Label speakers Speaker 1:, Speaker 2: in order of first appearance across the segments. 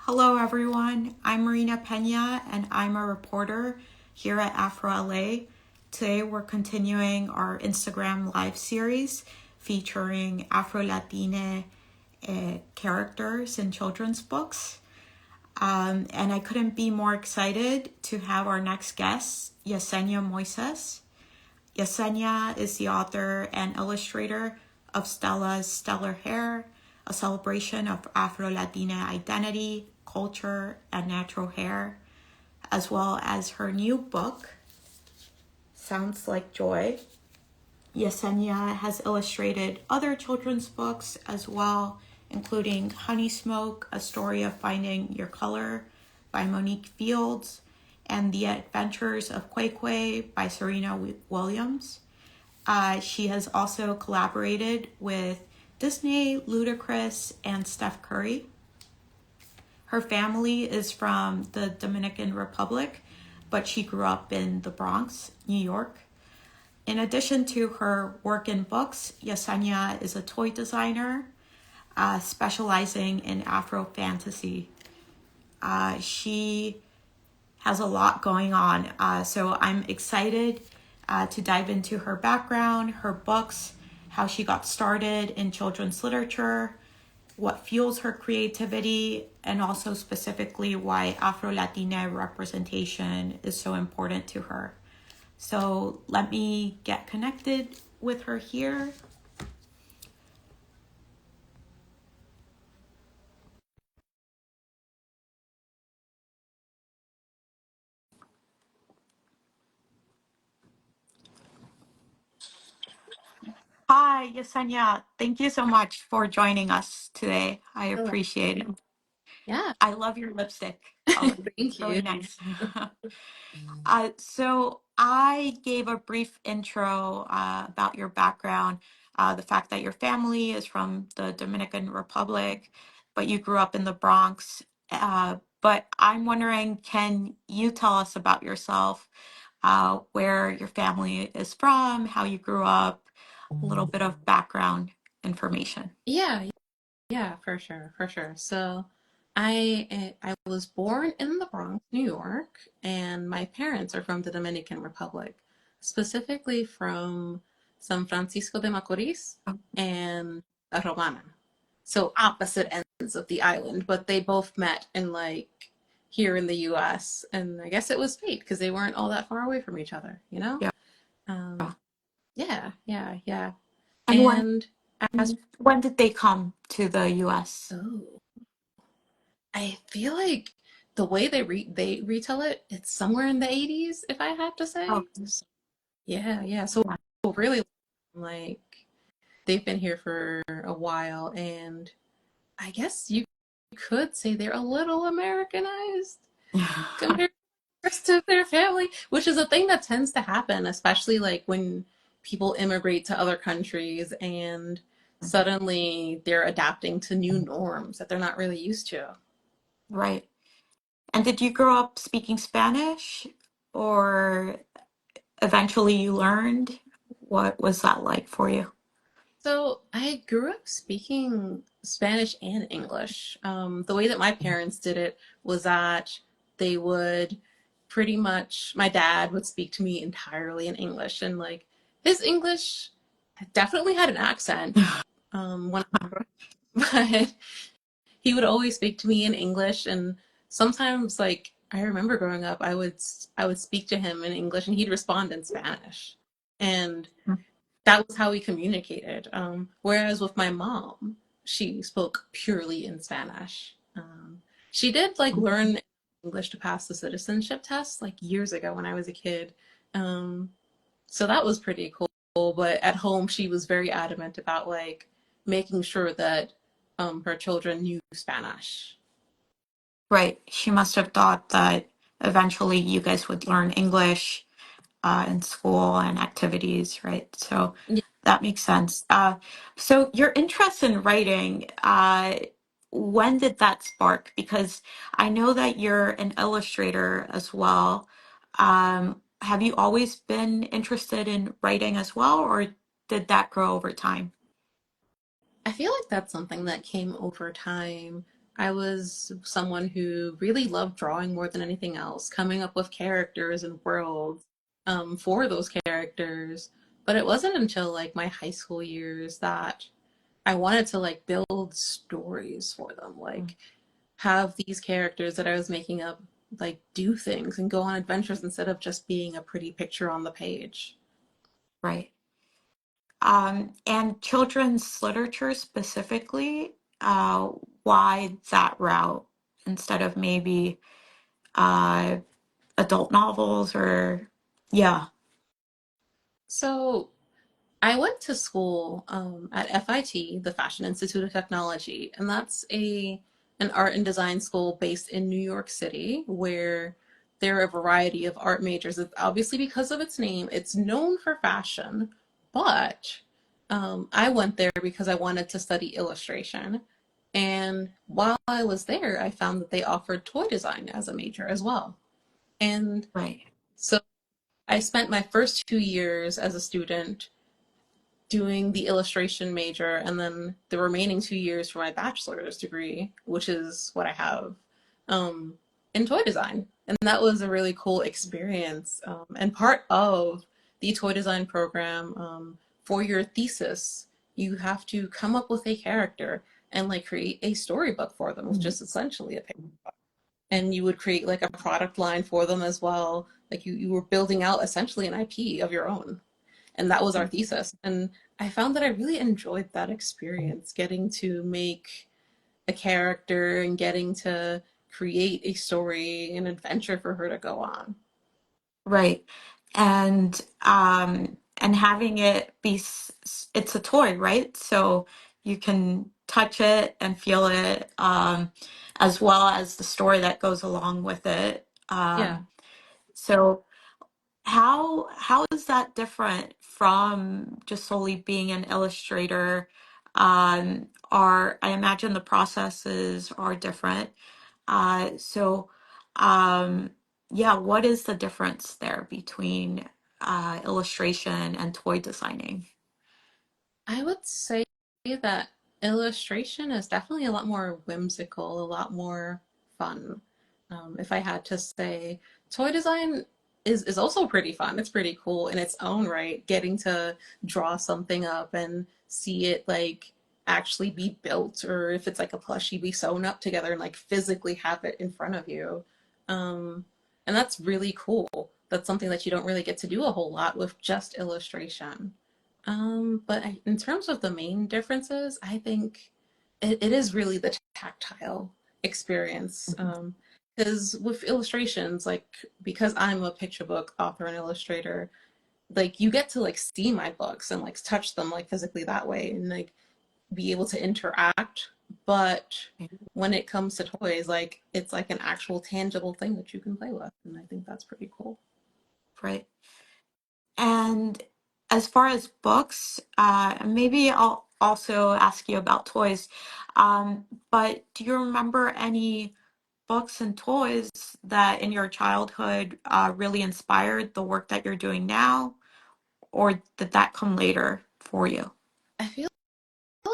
Speaker 1: Hello, everyone. I'm Marina Pena, and I'm a reporter here at AfroLA. Today, we're continuing our Instagram live series featuring Afro-Latine characters in children's books. And I couldn't be more excited to have our next guest, Yesenia Moises. Yesenia is the author and illustrator of Stella's Stellar Hair, a celebration of Afro-Latine identity, culture, and natural hair, as well as her new book, Sounds Like Joy. Yesenia has illustrated other children's books as well, including Honeysmoke, A Story of Finding Your Color by Monique and The Adventures of Quay by Serena Williams. She has also collaborated with Disney, Ludacris, and Steph Curry. Her family is from the Dominican Republic, but she grew up in the Bronx, New York. In addition to her work in books, Yesenia is a toy designer, specializing in Afro-fantasy. She has a lot going on, so I'm excited to dive into her background, her books, how she got started in children's literature, what fuels her creativity, and also specifically why Afro-Latine representation is so important to her. So let me get connected with her here. Hi, Yesenia. Thank you so much for joining us today. I
Speaker 2: Hello.
Speaker 1: appreciate it.
Speaker 2: Yeah,
Speaker 1: I love your lipstick color.
Speaker 2: thank
Speaker 1: Really
Speaker 2: you.
Speaker 1: nice. So I gave a brief intro about your background, the fact that your family is from the Dominican Republic, but you grew up in the Bronx. But I'm wondering, can you tell us about yourself, where your family is from, how you grew up, a little bit of background information?
Speaker 2: Yeah, yeah, for sure, for sure. So, I was born in the Bronx, New York, and my parents are from the Dominican Republic, specifically from San Francisco de Macorís and La Romana. So opposite ends of the island, but they both met in like here in the U.S. And I guess it was fate because they weren't all that far away from each other, you know?
Speaker 1: Yeah.
Speaker 2: Um, yeah, yeah, yeah.
Speaker 1: And
Speaker 2: And as
Speaker 1: when did they come to the US?
Speaker 2: oh, I feel like the way they retell it, it's somewhere in the 80s, if I have to
Speaker 1: Oh,
Speaker 2: say. Yeah, yeah. So really, like they've been here for a while, and I guess you could say they're a little Americanized
Speaker 1: yeah.
Speaker 2: compared to the rest of their family, which is a thing that tends to happen, especially like when people immigrate to other countries and suddenly they're adapting to new norms that they're not really used to.
Speaker 1: Right. And did you grow up speaking Spanish or eventually you learned? What was that like for you?
Speaker 2: So I grew up speaking Spanish and English. The way that my parents did it was that they would pretty much, my dad would speak to me entirely in English, and like his English definitely had an accent. When but he would always speak to me in English, and sometimes like I remember growing up, I would speak to him in English and he'd respond in Spanish. And that was how we communicated. Whereas with my mom, she spoke purely in Spanish. She did like learn English to pass the citizenship test like years ago when I was a kid. Um, so that was pretty cool. But at home, she was very adamant about like making sure that her children knew Spanish.
Speaker 1: Right. She must have thought that eventually you guys would learn English in school and activities, right? So
Speaker 2: Yeah.
Speaker 1: that makes sense. So your interest in writing, when did that spark? Because I know that you're an illustrator as well. Have you always been interested in writing as well, or did that grow over time?
Speaker 2: I feel like that's something that came over time. I was someone who really loved drawing more than anything else, coming up with characters and worlds for those characters. But it wasn't until like my high school years that I wanted to like build stories for them,
Speaker 1: Mm.
Speaker 2: like have these characters that I was making up like do things and go on adventures instead of just being a pretty picture on the page.
Speaker 1: Right. And children's literature specifically, uh, why that route instead of maybe uh, adult novels or, yeah.
Speaker 2: So I went to school at FIT, the Fashion Institute of Technology, and that's a an art and design school based in New York City where there are a variety of art majors. It's obviously because of its name, it's known for fashion, but I went there because I wanted to study illustration. And while I was there, I found that they offered toy design as a major as well. And
Speaker 1: Right.
Speaker 2: so I spent my first 2 years as a student doing the illustration major and then the remaining 2 years for my bachelor's degree, which is what I have, um, in toy design. And that was a really cool experience. And part of the toy design program, for your thesis, you have to come up with a character and like create a storybook for them, which
Speaker 1: Mm.
Speaker 2: is essentially a picture. And you would create like a product line for them as well. Like you were building out essentially an IP of your own, and that was our thesis. And I found that I really enjoyed that experience, getting to make a character and getting to create a story, an adventure for her to go on.
Speaker 1: Right. And having it be it's a toy, right? So you can touch it and feel it, as well as the story that goes along with it.
Speaker 2: Yeah,
Speaker 1: So how is that different from just solely being an illustrator? Are I imagine the processes are different. So, um, yeah, what is the difference there between illustration and toy designing?
Speaker 2: I would say that illustration is definitely a lot more whimsical, a lot more fun. If I had to say, toy design is also pretty fun. It's pretty cool in its own right. Getting to draw something up and see it like actually be built, or if it's like a plushie, be sewn up together and like physically have it in front of you. Um, and that's really cool. That's something that you don't really get to do a whole lot with just illustration. In terms of the main differences, I think it is really the tactile experience.
Speaker 1: Mhm.
Speaker 2: Because with illustrations, like because I'm a picture book author and illustrator, like you get to like see my books and like touch them like physically that way and like be able to interact. But when it comes to toys, like it's like an actual tangible thing that you can play with, and I think that's pretty cool.
Speaker 1: Right. And as far as books, maybe I'll also ask you about toys. But do you remember any books and toys that in your childhood really inspired the work that you're doing now, or did that come later for you?
Speaker 2: I feel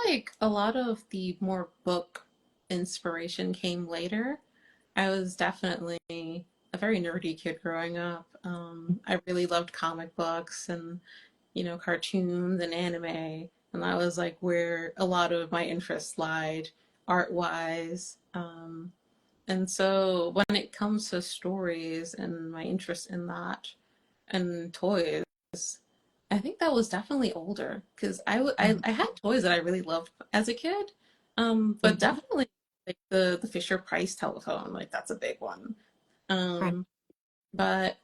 Speaker 2: like a lot of the more book inspiration came later. I was definitely a very nerdy kid growing up. I really loved comic books and, cartoons and anime. And that was like where a lot of my interests lied art wise. And so when it comes to stories and my interest in that and toys, I think that was definitely older because I had toys that I really loved as a kid, but
Speaker 1: Mhm.
Speaker 2: definitely like the Fisher Price telephone, like that's a big one.
Speaker 1: Right.
Speaker 2: Um, but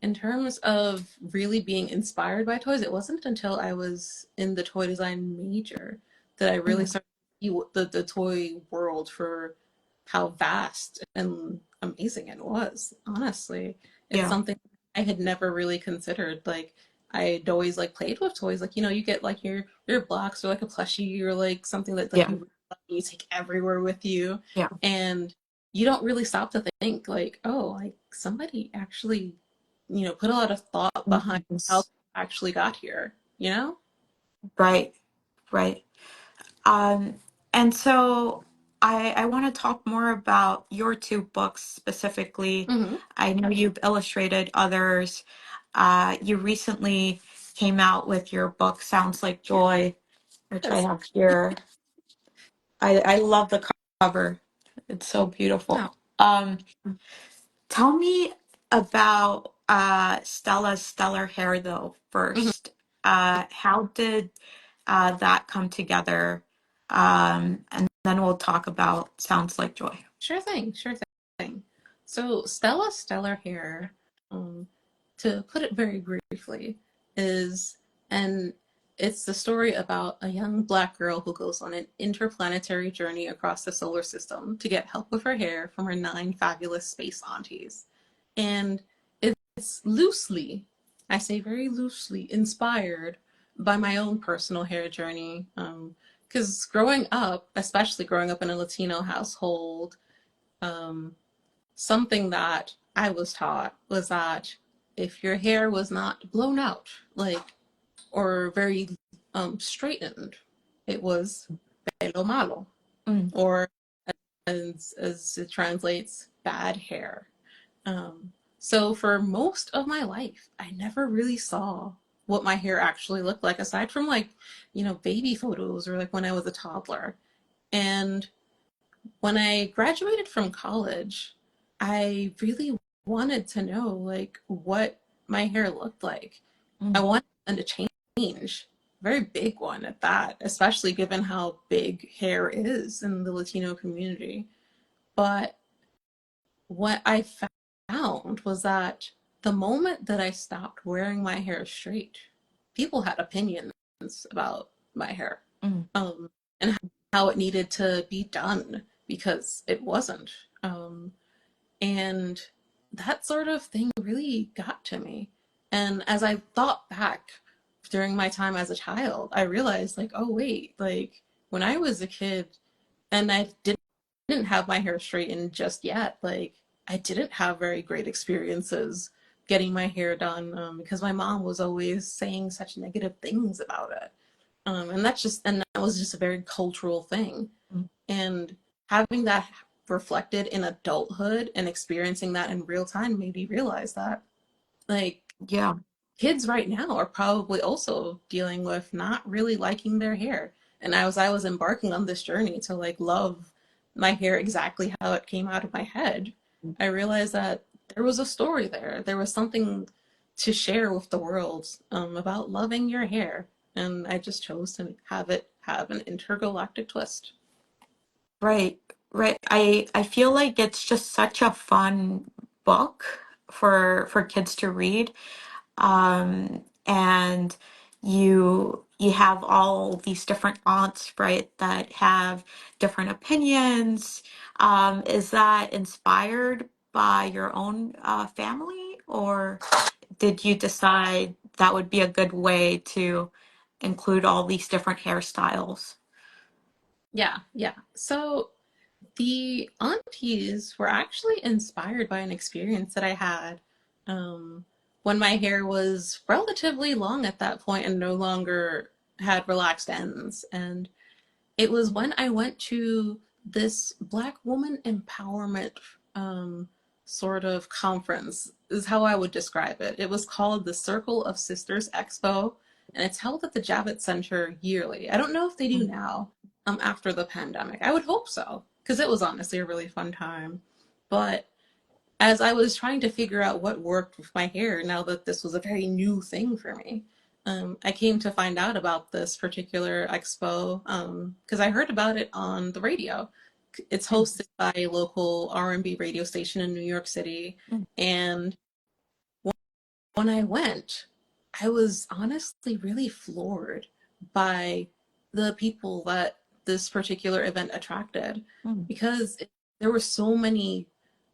Speaker 2: in terms of really being inspired by toys, it wasn't until I was in the toy design major that I really
Speaker 1: Mhm.
Speaker 2: started to see the toy world for how vast and amazing it was. Honestly, it's
Speaker 1: Yeah.
Speaker 2: something I had never really considered. Like I'd always like played with toys. Like you get like your blocks or like a plushie or like something that like
Speaker 1: Yeah.
Speaker 2: you really love and you take everywhere with you,
Speaker 1: Yeah.
Speaker 2: and you don't really stop to think like, oh, like somebody actually put a lot of thought behind
Speaker 1: Mhm.
Speaker 2: how they actually got here?
Speaker 1: Right. Right. Um, and so I want to talk more about your two books specifically.
Speaker 2: Hmm.
Speaker 1: I know you've illustrated others. You recently came out with your book, Sounds Like Joy, which I
Speaker 2: Yes.
Speaker 1: have here. I love the cover. It's so
Speaker 2: No,
Speaker 1: beautiful. Tell me about Stella's stellar hair, though,
Speaker 2: hmm,
Speaker 1: first. How did that come together? And then we'll talk about Sounds Like Joy.
Speaker 2: sure thing, sure thing. So Stella Stellar Hair, um, to put it very briefly, is and it's the story about a young black girl who goes on an interplanetary journey across the solar system to get help with her hair from her nine fabulous space aunties. And it's loosely, I say very loosely, inspired by my own personal hair journey. Because growing up, especially growing up in a Latino household, um, something that I was taught was that if your hair was not blown out, like, or very straightened, it was pelo malo,
Speaker 1: Mm,
Speaker 2: or as it translates, bad hair. So for most of my life, I never really saw what my hair actually looked like, aside from like, baby photos or like when I was a toddler. And when I graduated from college, I really wanted to know like what my hair looked like. I
Speaker 1: mm,
Speaker 2: wanted them to change. Very big one at that, especially given how big hair is in the Latino community. But what I found was that the moment that I stopped wearing my hair straight, people had opinions about my hair,
Speaker 1: mm.
Speaker 2: and how it needed to be done because it wasn't. And that sort of thing really got to me. And as I thought back during my time as a child, I realized, like, oh, wait, like when I was a kid and I didn't have my hair straightened just yet, like, I didn't have very great experiences getting my hair done because my mom was always saying such negative things about it. And that was just a very cultural thing.
Speaker 1: Mm.
Speaker 2: And having that reflected in adulthood and experiencing that in real time made me realize that, like,
Speaker 1: Yeah,
Speaker 2: kids right now are probably also dealing with not really liking their hair. And as I was embarking on this journey to like love my hair exactly how it came out of my head, I realized that there was a story there. There was something to share with the world about loving your hair. And I just chose to have it have an intergalactic twist.
Speaker 1: right, right. I feel like it's just such a fun book for kids to read. And you have all these different aunts, right, that have different opinions. Is that inspired by your own family, or did you decide that would be a good way to include all these different hairstyles?
Speaker 2: Yeah, yeah. So the aunties were actually inspired by an experience that I had um, when my hair was relatively long at that point and no longer had relaxed ends. And it was when I went to this Black woman empowerment um, sort of conference, is how I would describe it. It was called the Circle of Sisters Expo, and it's held at the Javits Center yearly. I don't know if they do now after the pandemic. I would hope so, because it was honestly a really fun time. But as I was trying to figure out what worked with my hair now that this was a very new thing for me, I came to find out about this particular expo because I heard about it on the radio. It's
Speaker 1: Mm,
Speaker 2: hosted by a local R&B radio station in New York City,
Speaker 1: mm,
Speaker 2: and when I went, I was honestly really floored by the people that this particular event attracted
Speaker 1: mm.
Speaker 2: because there were so many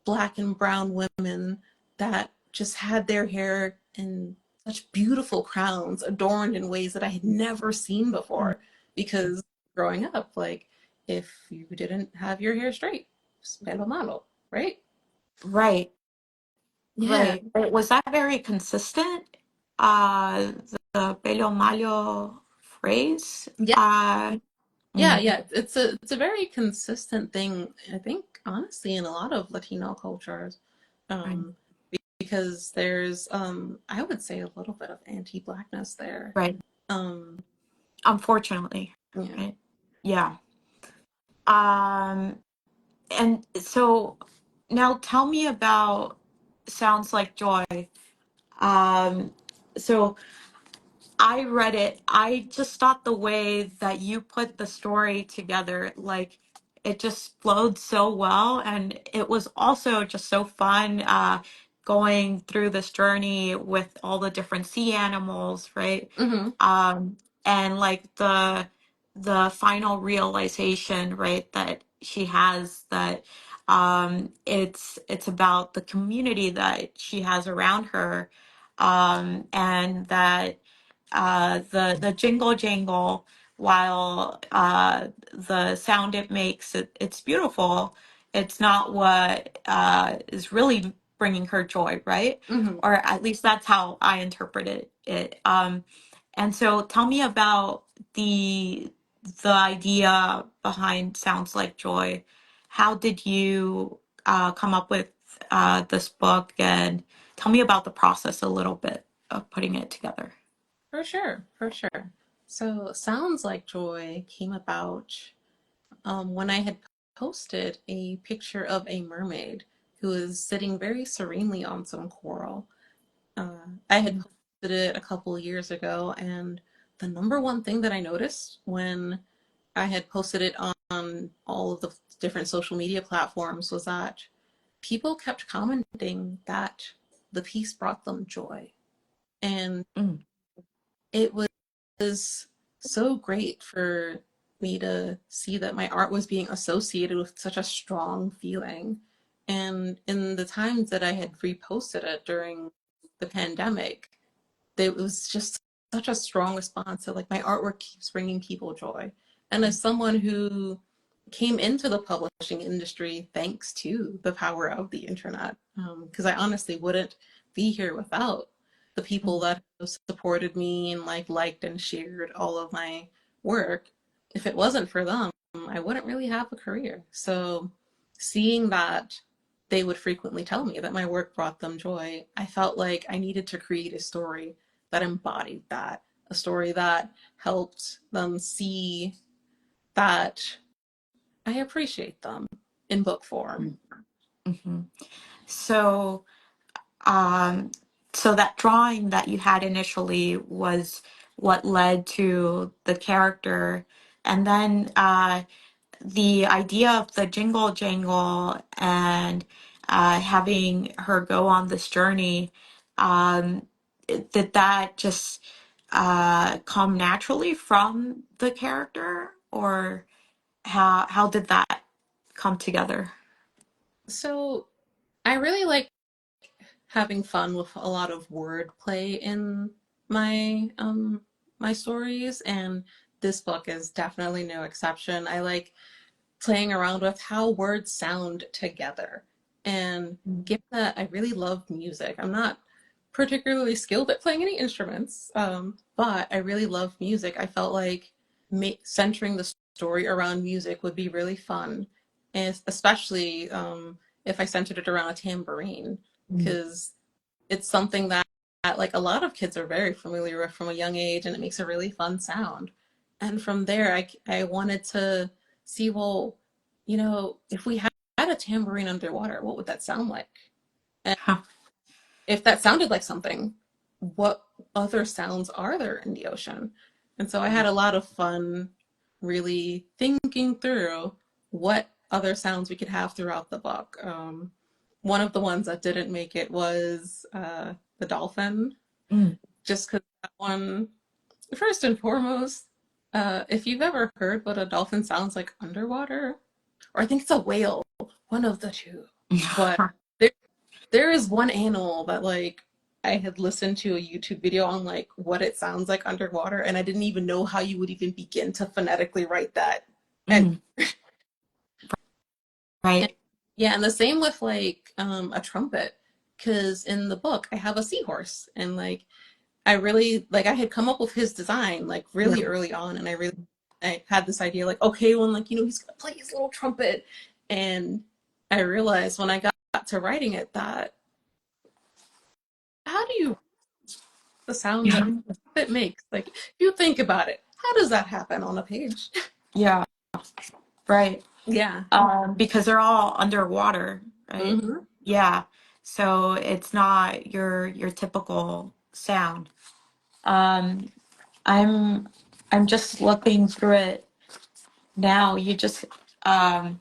Speaker 2: black and brown women that just had their hair in such beautiful crowns adorned in ways that I had never seen
Speaker 1: Mm.
Speaker 2: before. Because growing up, like, if you didn't have your hair straight, pelo malo, right?
Speaker 1: Right,
Speaker 2: Yeah.
Speaker 1: right. Was that very consistent? Uh, the pelo malo phrase?
Speaker 2: Yeah. Yeah, yeah, it's a very consistent thing, I think, honestly, in a lot of Latino cultures,
Speaker 1: Right.
Speaker 2: um, because there's, I would say, a little bit of anti-blackness there.
Speaker 1: Right.
Speaker 2: Um,
Speaker 1: Unfortunately.
Speaker 2: yeah,
Speaker 1: Right. Yeah. Um, and so now tell me about Sounds Like Joy. Um, so I read it. I just thought the way that you put the story together, like it just flowed so well. And it was also just so fun going through this journey with all the different sea animals, right?
Speaker 2: hmm
Speaker 1: Um, and like the final realization, right, that she has that it's about the community that she has around her, and that the jingle jangle, while the sound it makes, it's beautiful, it's not what is really bringing her joy, right?
Speaker 2: hmm
Speaker 1: Or at least that's how I interpreted it. And so tell me about the the idea behind Sounds Like Joy. How did you come up with this book, and tell me about the process a little bit of putting it together.
Speaker 2: for sure, for sure. So, Sounds Like Joy came about when I had posted a picture of a mermaid who was sitting very serenely on some coral. I had posted it a couple of years ago, and the number one thing that I noticed when I had posted it on all of the different social media platforms was that people kept commenting that the piece brought them joy. And
Speaker 1: Mm,
Speaker 2: it was so great for me to see that my art was being associated with such a strong feeling. And in the times that I had reposted it during the pandemic, it was just such a strong response. So like my artwork keeps bringing people joy. And as someone who came into the publishing industry thanks to the power of the internet, because I honestly wouldn't be here without the people
Speaker 1: mm,
Speaker 2: that have supported me and like liked and shared all of my work. If it wasn't for them, I wouldn't really have a career. So seeing that they would frequently tell me that my work brought them joy, I felt like I needed to create a story that embodied that, a story that helped them see that I appreciate them in book form.
Speaker 1: mm, mhm. So, um, so that drawing that you had initially was what led to the character, and then the idea of the jingle jangle and having her go on this journey, did that just come naturally from the character, or how did that come together?
Speaker 2: So I really like having fun with a lot of wordplay in my stories, and this book is definitely no exception. I like playing around with how words sound together. And
Speaker 1: Mm.
Speaker 2: given that I really love music, I'm not particularly skilled at playing any instruments, but I really love music. I felt like centering the story around music would be really fun, and especially if I centered it around a tambourine,
Speaker 1: Mm.
Speaker 2: because it's something that like a lot of kids are very familiar with from a young age, and it makes a really fun sound. And from there, I wanted to see, well, if we had a tambourine underwater, what would that sound like? And
Speaker 1: Huh.
Speaker 2: if that sounded like something, what other sounds are there in the ocean? And so I had a lot of fun really thinking through what other sounds we could have throughout the book. One of the ones that didn't make it was the dolphin,
Speaker 1: Mm.
Speaker 2: just because that one, first and foremost, if you've ever heard what a dolphin sounds like underwater, or I think it's a whale, one of the two. But there, there is one animal that like I had listened to a YouTube video on like what it sounds like underwater, and I didn't even know how you would even begin to phonetically write that. And,
Speaker 1: Mm.
Speaker 2: and
Speaker 1: Right.
Speaker 2: yeah, and the same with like a trumpet, because in the book I have a seahorse, and like I really like I had come up with his design like
Speaker 1: Yeah.
Speaker 2: really early on, and I really I had this idea like, okay, when like, he's gonna play his little trumpet. And I realized when I got to writing it that how do you the sound that
Speaker 1: Yeah.
Speaker 2: it makes? Like if you think about it, how does that happen on a page?
Speaker 1: Yeah, right.
Speaker 2: Yeah.
Speaker 1: Because they're all underwater, right?
Speaker 2: Mm-hmm.
Speaker 1: Yeah. So it's not your typical sound. Um, I'm I'm just looking through it now. Um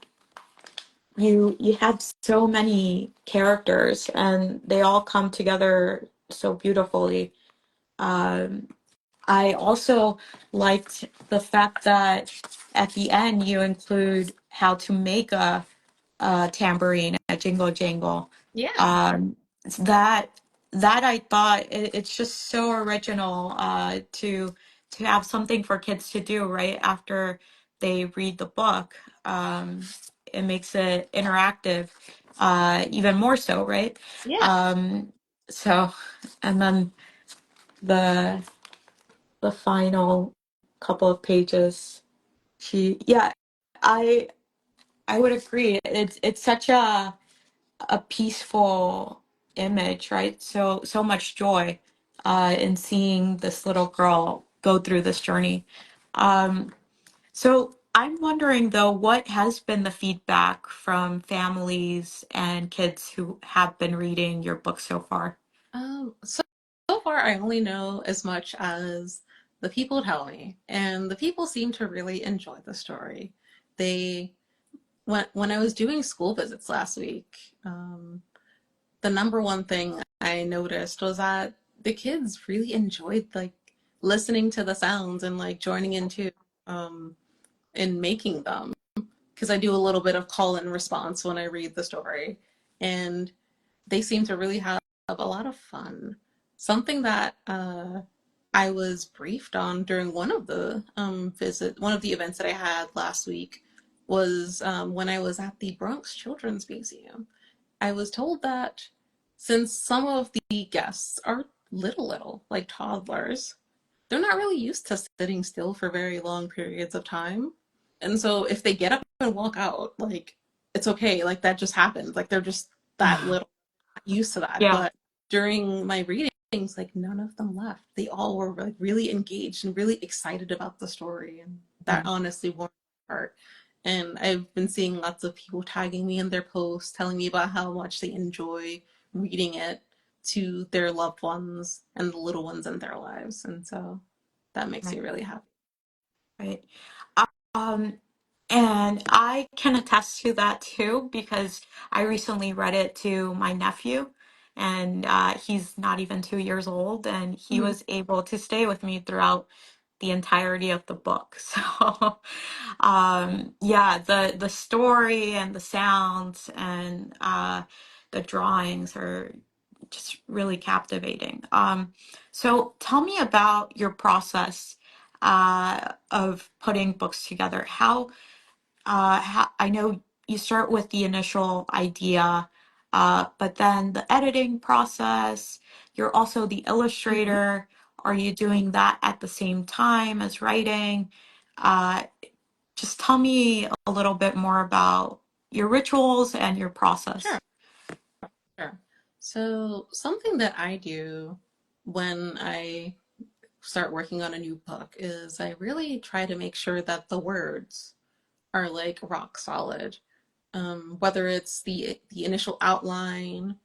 Speaker 1: you had so many characters and they all come together so beautifully. Um, I also liked the fact that at the end you include how to make a tambourine, a jingle jangle.
Speaker 2: Yeah.
Speaker 1: Um, that that I thought it's just so original to have something for kids to do right after they read the book. It makes it interactive, even more so, right?
Speaker 2: Yeah.
Speaker 1: Um, so, and then the the final couple of pages, yeah, I I would agree. It's such a peaceful image, right? So much joy in seeing this little girl go through this journey. Um, so I'm wondering though, what has been the feedback from families and kids who have been reading your book so far?
Speaker 2: So far I only know as much as the people tell me, and the people seem to really enjoy the story. They when I was doing school visits last week, the number one thing I noticed was that the kids really enjoyed like listening to the sounds and like joining into um in making them, because I do a little bit of call and response when I read the story, and they seem to really have a lot of fun. Something that I was briefed on during one of the events that I had last week was when I was at the Bronx Children's Museum. I was told that since some of the guests are little, like toddlers, they're not really used to sitting still for very long periods of time. And so if they get up and walk out, like it's okay, like that just happens. Like they're just that little, not used to that.
Speaker 1: Yeah.
Speaker 2: But during my readings, like none of them left. They all were like really engaged and really excited about the story. And that
Speaker 1: Mhm.
Speaker 2: honestly warmed my heart. And I've been seeing lots of people tagging me in their posts, telling me about how much they enjoy reading it to their loved ones and the little ones in their lives. And so that makes me
Speaker 1: Right.
Speaker 2: really happy.
Speaker 1: Right. Um, and I can attest to that too because I recently read it to my nephew, and he's not even 2 years old, and he
Speaker 2: Mhm.
Speaker 1: was able to stay with me throughout the entirety of the book. So, yeah, the story and the sounds and the drawings are just really captivating. So tell me about your process of putting books together. How I know you start with the initial idea, but then the editing process, you're also the
Speaker 2: Mhm.
Speaker 1: illustrator. Are you doing that at the same time as writing? Uh, just tell me a little bit more about your rituals and your
Speaker 2: Sure,
Speaker 1: process.
Speaker 2: sure. So something that I do when I start working on a new book is I really try to make sure that the words are like rock solid. Whether it's the initial outline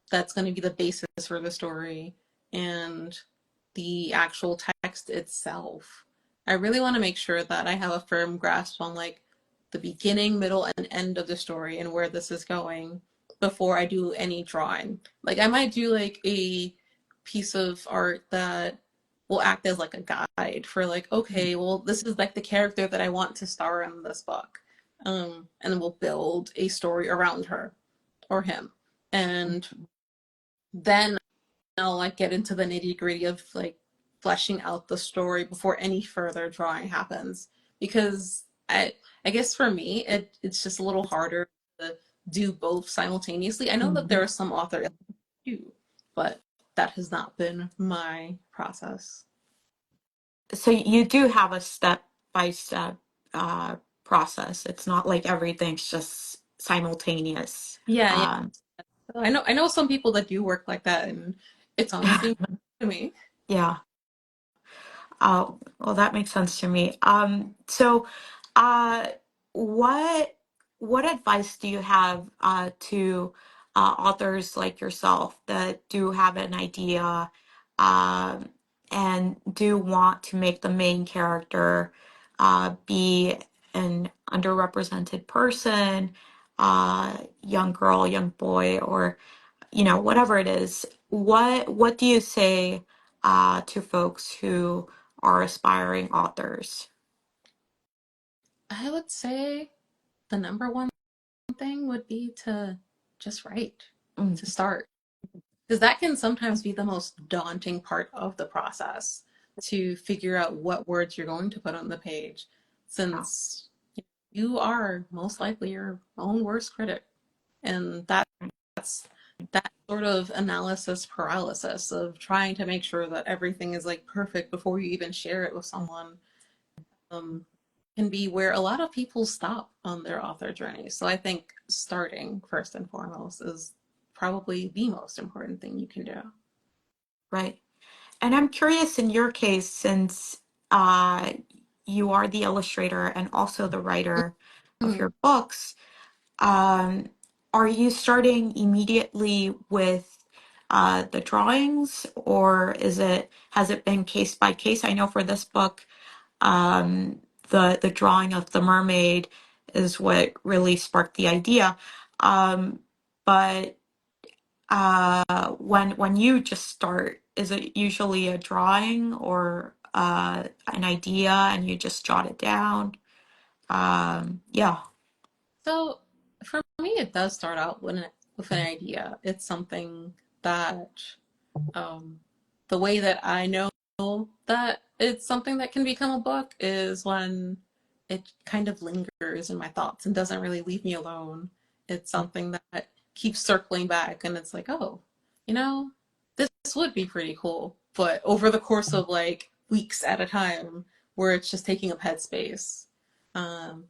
Speaker 2: that's going to be the basis for the story and the actual text itself. I really want to make sure that I have a firm grasp on like the beginning, middle, and end of the story and where this is going before I do any drawing. Like I might do like a piece of art that will act as like a guide for like, okay, well, this is like the character that I want to star in this book. And then we'll build a story around her or him. And then I'll like get into the nitty gritty of like fleshing out the story before any further drawing happens. Because I guess for me it's just a little harder to do both simultaneously. I know that there
Speaker 1: Mhm.
Speaker 2: are some authors who do, but that has not been my process.
Speaker 1: So you do have a step by step uh, process. It's not like everything's just simultaneous.
Speaker 2: Yeah, yeah. I know some people that do work like that, and it's honestly to me.
Speaker 1: Yeah. Well, that makes sense to me. So, uh, what what advice do you have to authors like yourself that do have an idea um, and do want to make the main character be an underrepresented person, young girl, young boy, or whatever it is? What do you say to folks who are aspiring authors?
Speaker 2: I would say the number one thing would be to just write,
Speaker 1: Mm,
Speaker 2: to start. Because that can sometimes be the most daunting part of the process, to figure out what words you're going to put on the page,
Speaker 1: yeah,
Speaker 2: since you are most likely your own worst critic. And that's that sort of analysis paralysis of trying to make sure that everything is like perfect before you even share it with someone, um, can be where a lot of people stop on their author journey. So I think starting first and foremost is probably the most important thing you can do.
Speaker 1: right. And I'm curious in your case, since uh, you are the illustrator and also the writer of
Speaker 2: Mhm.
Speaker 1: your books, um, are you starting immediately with the drawings, or has it been case by case? I know for this book, um, the drawing of the mermaid is what really sparked the idea. But when you just start, is it usually a drawing or an idea and you just jot it down? Yeah.
Speaker 2: So for me, it does start out with an idea. It's something that, um, the way that I know that it's something that can become a book is when it kind of lingers in my thoughts and doesn't really leave me alone. It's something that keeps circling back, and it's like, oh, you know, this would be pretty cool. But over the course of like weeks at a time, where it's just taking up headspace. Um,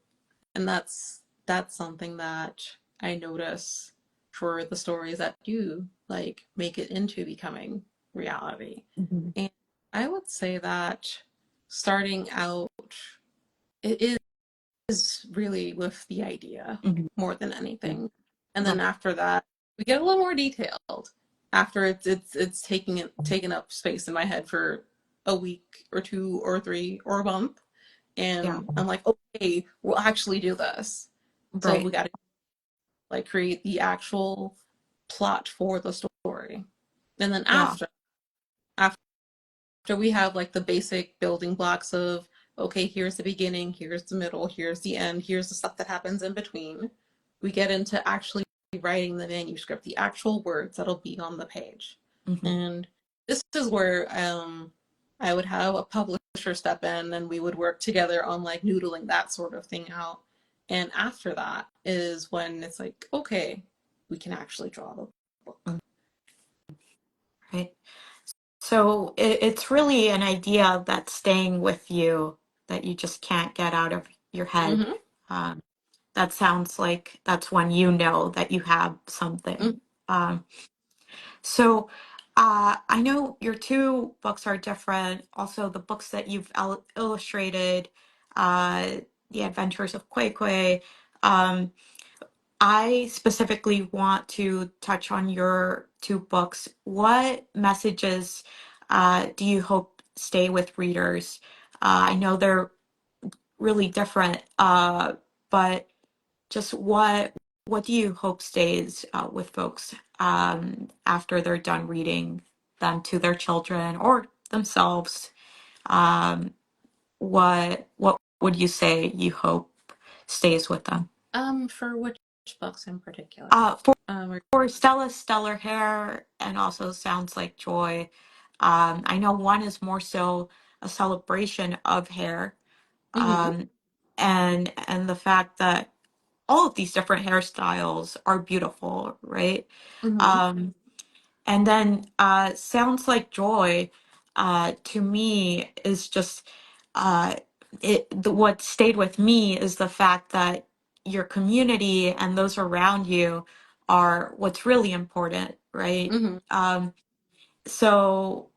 Speaker 2: and that's something that I notice for the stories that do like make it into becoming reality.
Speaker 1: Mhm.
Speaker 2: And I would say that starting out, it is really with the idea
Speaker 1: Mhm.
Speaker 2: more than anything. And then
Speaker 1: Right.
Speaker 2: after that, we get a little more detailed. After it's taking up space in my head for a week or two or three or a month,
Speaker 1: Yeah.
Speaker 2: and I'm like, okay, we'll actually do this. So we
Speaker 1: Right.
Speaker 2: got to like create the actual plot for the story. And then
Speaker 1: Yeah.
Speaker 2: after we have like the basic building blocks of, okay, here's the beginning, here's the middle, here's the end, here's the stuff that happens in between, we get into actually writing the manuscript, the actual words that'll be on the page.
Speaker 1: Hmm.
Speaker 2: And this is where I would have a publisher step in, and we would work together on like noodling that sort of thing out. And after that is when it's like, okay, we can actually draw the book.
Speaker 1: Right. So it's really an idea that's staying with you that you just can't get out of your head.
Speaker 2: Mm-hmm.
Speaker 1: Um, that sounds like that's when you know that you have something. Um, so I know your two books are different. Also, the books that you've illustrated, uh, The Adventures of Quay Quay. Um, I specifically want to touch on your two books. What messages do you hope stay with readers? I know they're really different, but just what do you hope stays with folks after they're done reading them to their children or themselves? Um, what would you say you hope stays with them?
Speaker 2: For which books in particular?
Speaker 1: Uh,
Speaker 2: Or,
Speaker 1: For Stella's stellar hair and also sounds like joy. I know one is more so a celebration of hair,
Speaker 2: mm-hmm,
Speaker 1: um, and the fact that all of these different hairstyles are beautiful, right?
Speaker 2: mm-hmm.
Speaker 1: Um, and then sounds like joy to me is just uh, what stayed with me is the fact that your community and those around you are what's really important, right?
Speaker 2: Hmm.
Speaker 1: So,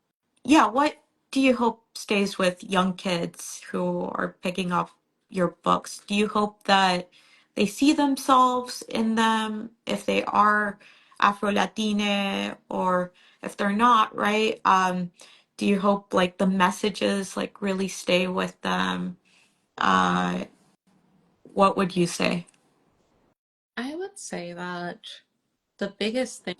Speaker 1: yeah, what do you hope stays with young kids who are picking up your books? Do you hope that they see themselves in them if they are Afro-Latine, or if they're not, right? Do you hope like the messages like really stay with them? Uh, what would you say?
Speaker 2: I would say that the biggest thing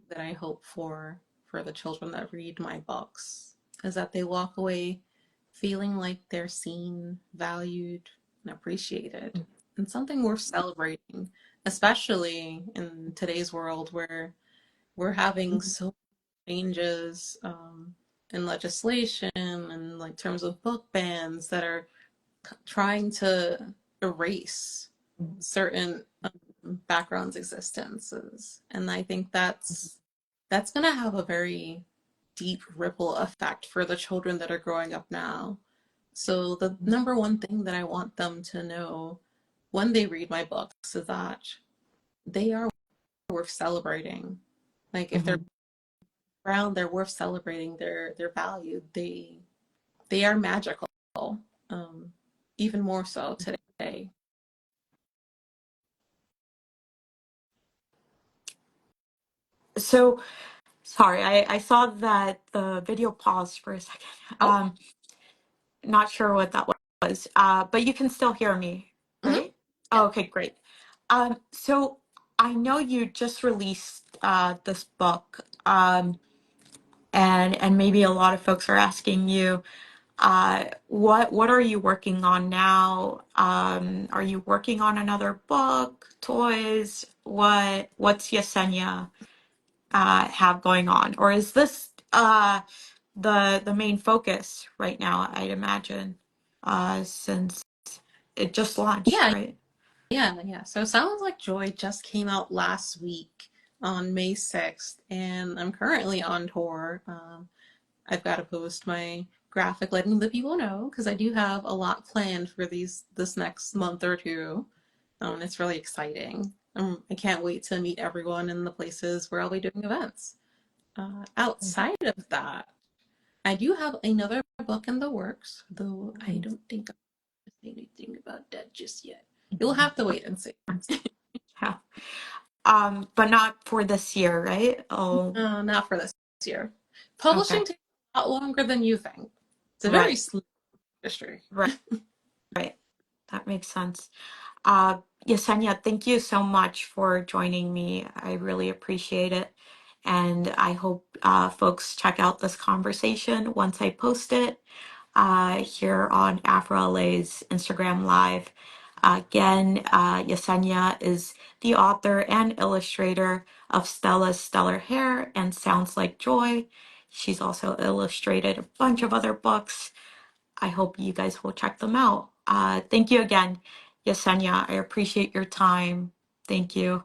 Speaker 2: that I hope for the children that read my books is that they walk away feeling like they're seen, valued, and appreciated, and something worth celebrating, especially in today's world where we're having so many changes in legislation and like terms of book bans that are trying to erase certain backgrounds existences, and I think that's going to have a very deep ripple effect for the children that are growing up now. So the number one thing that I want them to know when they read my books is that they are worth celebrating. Like if they're
Speaker 1: Mhm.
Speaker 2: brown, they're worth celebrating. They're valued. They are magical. Um, even more so today.
Speaker 1: So, sorry, I saw that the video paused for a second.
Speaker 2: Oh,
Speaker 1: Not sure what that was, but you can still hear me,
Speaker 2: mm-hmm.
Speaker 1: right?
Speaker 2: Yeah.
Speaker 1: Oh, okay, great. So I know you just released this book, and maybe a lot of folks are asking you, what are you working on now? Are you working on another book, toys? What's Yesenia have going on, or is this the main focus right now? I'd imagine, since it just launched,
Speaker 2: Yeah,
Speaker 1: right?
Speaker 2: yeah. So Sounds Like Joy just came out last week on May 6th, and I'm currently on tour. I've got to post my graphic letting the people know because I do have a lot planned for this next month or two. It's really exciting. I can't wait to meet everyone in the places where I'll be doing events. Outside of that, I do have another book in the works, though I
Speaker 1: Mhm.
Speaker 2: don't think I'll say anything about that just yet. You'll have to wait and see.
Speaker 1: Yeah. But not for this year, right? Oh,
Speaker 2: Not for this year. Publishing
Speaker 1: okay.
Speaker 2: takes a lot longer than you think. It's a very
Speaker 1: Right.
Speaker 2: slow industry.
Speaker 1: Right. Right. That makes sense. Uh, Yesenia, thank you so much for joining me. I really appreciate it. And I hope folks check out this conversation once I post it here on AfroLA's Instagram Live. Again, Yesenia is the author and illustrator of Stella's Stellar Hair and Sounds Like Joy. She's also illustrated a bunch of other books. I hope you guys will check them out. Thank you again, Yesenia. I appreciate your time. Thank you.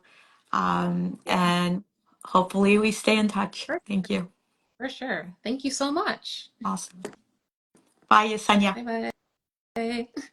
Speaker 2: Yeah,
Speaker 1: And hopefully we stay in touch.
Speaker 2: for,
Speaker 1: Thank you.
Speaker 2: for sure. Thank you so much.
Speaker 1: Awesome. Bye, Yesenia.
Speaker 2: Bye bye.